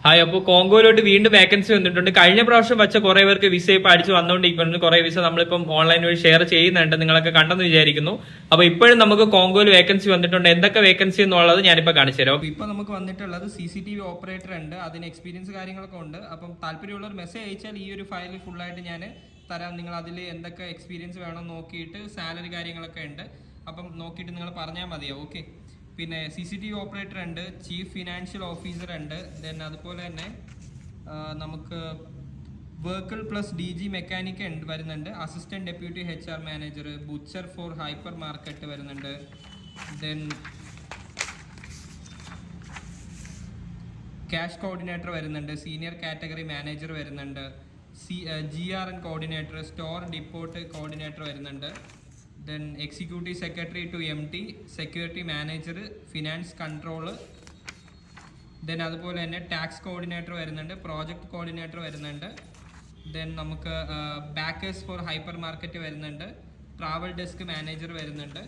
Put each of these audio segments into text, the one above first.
Hi, അപ്പോൾ കോങ്കോയിലോട്ട് വീണ്ടും vacancy വന്നിട്ടുണ്ട്. കഴിഞ്ഞ പ്രാവശ്യം വെച്ച കുറെ പേർക്ക് വിസ ഇപ്പൊ അടിച്ച് വന്നുകൊണ്ടിരിക്കുന്നു. കുറെ വിസ നമ്മളിപ്പം ഓൺലൈൻ വഴി ഷെയർ ചെയ്യുന്നുണ്ട്, നിങ്ങളൊക്കെ കണ്ടെന്ന് വിചാരിക്കുന്നു. അപ്പൊ ഇപ്പോഴും നമുക്ക് കോങ്കോയിൽ വേക്കൻസി വന്നിട്ടുണ്ട്. എന്തൊക്കെ വേക്കൻസി എന്നുള്ളത് ഞാനിപ്പോ കാണിച്ചു തരാം. ഇപ്പൊ നമുക്ക് വന്നിട്ടുള്ളത് CCTV ഓപ്പറേറ്റർ ഉണ്ട്, അതിന് എക്സ്പീരിയൻസ് കാര്യങ്ങളൊക്കെ ഉണ്ട്. അപ്പം താല്പര്യമുള്ളവർ മെസ്സേജ് അയച്ചാൽ ഈ ഒരു ഫയൽ ഫുൾ ആയിട്ട് ഞാൻ തരാം. നിങ്ങൾ അതിൽ എന്തൊക്കെ എക്സ്പീരിയൻസ് വേണം നോക്കിയിട്ട് സാലറി കാര്യങ്ങളൊക്കെ ഉണ്ട്. അപ്പം നോക്കിയിട്ട് നിങ്ങൾ പറഞ്ഞാൽ മതിയോ? ഓക്കെ. പിന്നെ CCTV ഓപ്പറേറ്റർ ഉണ്ട്, ചീഫ് ഫിനാൻഷ്യൽ ഓഫീസർ ഉണ്ട്, ദെൻ അതുപോലെ തന്നെ നമുക്ക് വെഹിക്കിൾ പ്ലസ് DG മെക്കാനിക് വരുന്നുണ്ട്, assistant deputy HR manager, butcher for hypermarket വരുന്നുണ്ട്, ദെൻ ക്യാഷ് കോർഡിനേറ്റർ വരുന്നുണ്ട്, സീനിയർ കാറ്റഗറി മാനേജർ വരുന്നുണ്ട്, GRN coordinator, store depot coordinator വരുന്നുണ്ട്, then executive secretary to MT, security manager, finance control, then അതുപോലെ തന്നെ tax coordinator വരുന്നുണ്ട്, project coordinator വരുന്നുണ്ട്, then നമുക്ക് bakers for hypermarket വരുന്നുണ്ട്, ട്രാവൽ ഡെസ്ക് മാനേജർ വരുന്നുണ്ട്,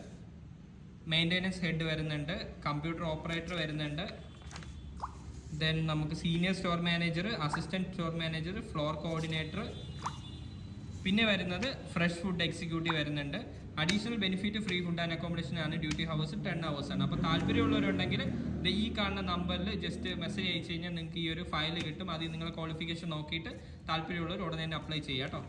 മെയിൻ്റെനൻസ് ഹെഡ് വരുന്നുണ്ട്, കമ്പ്യൂട്ടർ ഓപ്പറേറ്റർ വരുന്നുണ്ട്, ദെൻ നമുക്ക് senior store manager, assistant store manager, floor coordinator, പിന്നെ വരുന്നത് ഫ്രഷ് ഫുഡ് എക്സിക്യൂട്ടീവ് വരുന്നുണ്ട്. Additional benefit free food and accommodation ആണ്. ഡ്യൂട്ടി ഹവേഴ്സ് 10 hours ആണ്. അപ്പോൾ താല്പര്യമുള്ളവരുണ്ടെങ്കിൽ ഈ കാണുന്ന നമ്പറിൽ ജസ്റ്റ് മെസ്സേജ് അയച്ചു കഴിഞ്ഞാൽ നിങ്ങൾക്ക് ഈ ഒരു ഫയൽ കിട്ടും. അതിൽ നിങ്ങളുടെ ക്വാളിഫിക്കേഷൻ നോക്കിയിട്ട് താല്പര്യമുള്ളവർ ഉടനെ തന്നെ അപ്ലൈ ചെയ്യാം കേട്ടോ.